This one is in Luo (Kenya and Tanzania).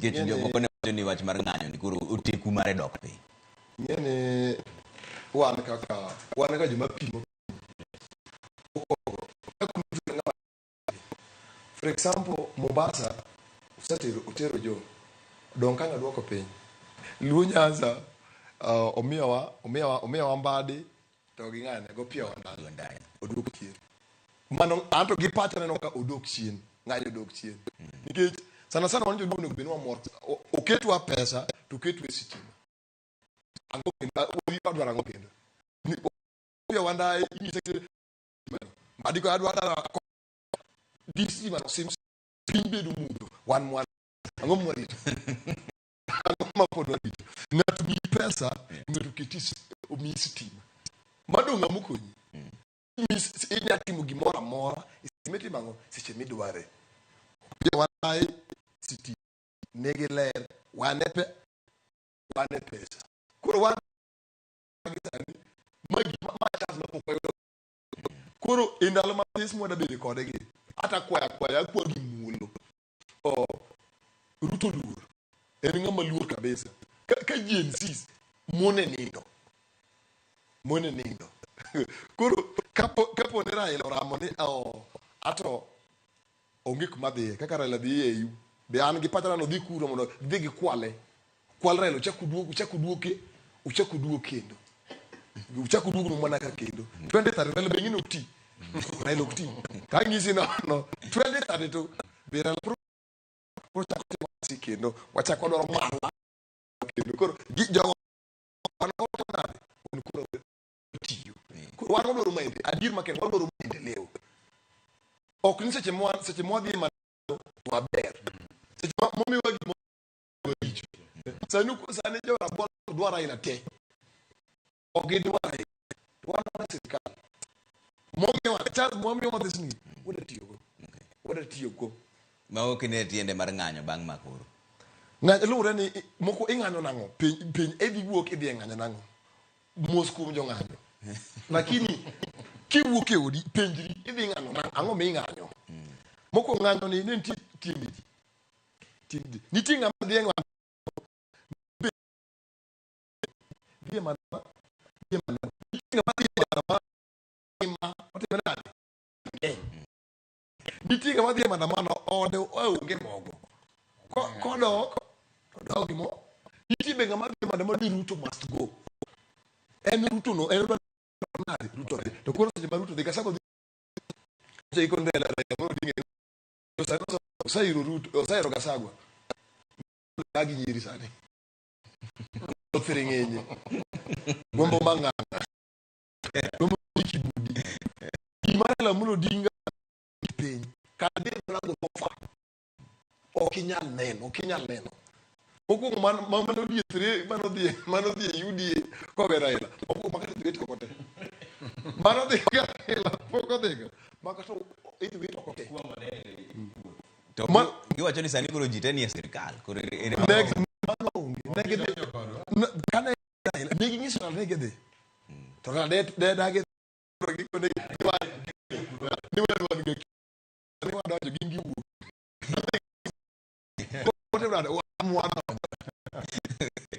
Nikech jomoko ne wacho ni wach mar ng'anyo ni koro oteku mare dok piny. Ng'eni wan kaka joma pimo. For example, Mombasa otero jo dong kanga duoko piny. Luo Nyanza omiyawa mbadi to gi ng'ane go pia ndalo odok chien. Mano anto gi pacha neno ka odok chien, ng'anyo odok chien. Nikech sana wan jo duono benwa mor. Oketwa pesa to ketwe sitima. Ango kenda wi padwa rango kenda. Ni pia wanda inyise mbadi ko adwa disi man sims pimbe du mudo wan mwan ango mwarito ango mapodo dito ng'at gi pesa ng'ato ketis omistima madonga mukonyi inya timo gimoro amora isimeti mango seche midware wanai siti negi ler wane pesa koro wan gitani magi machas na pokoyo koro indalo matis mwada bede kodegi ata kwaya gi mulo Ruto luor en ng'ama luor kabisa ka GNCs mone nindo koro kapo ne Raila oramo ni ato onge kuma dhiye kaka Raila dhiye EU be an gi pachana no dhi kuro mondo dhi gi kwal Raila uchako duogo kendo uchako duogo no mana ka kendo 2030 Raila be ngino ti Raila okti ka ngisi no 2032 be Raila pro chako ti kendo wachako doro mala kendo koro gi jogo wana otonare on kuro tiyo kuro wana doro maende adir maken wana doro maende leo ok ni seche mo dhi ma maber seche momi wagi mo richo sani jo rabol dwara ina te ok dwara wana serikal momi wa desni wada tiyo go ma ok ne tiende mar ng'anyo bang' makoro ng'anyo lure ni moko ing'anyo nango piny edhi wuok idhi ng'anyo nango mos kuom jo ng'anyo lakini kiwuok e odi penjri idhi ng'anyo nango ang'o mi ng'anyo moko ng'anyo ni ne tiende ji nitie ng'ama dhi ng'anyo nitie ng'ama nitie ng'ama dhi maandamano ode onge mogo kodok mo nitie be ng'ama dhi maandamano ni Ruto must go en Ruto no en Ruto to koro seche ma Ruto dhi kasago dhi iko ndela mo dinge osairo Ruto osairo Gasagwa lagi nyiri sani ofiringenye gombo mang'anga gombo kibudi imala mulo dinga piny kade rango mofa okinyal neno okuongo mano dhi UDA kobe Raila okuongo makata dhi ko kote mano dhi Raila poko dhiga makato idhi wito kote to giwacho ni sani koro jite ni e sirkal koro next mano onge kane Raila negi nyiso negi dhi to na de dage ko negi ni wadonjo gi ngiwu kote brada mwana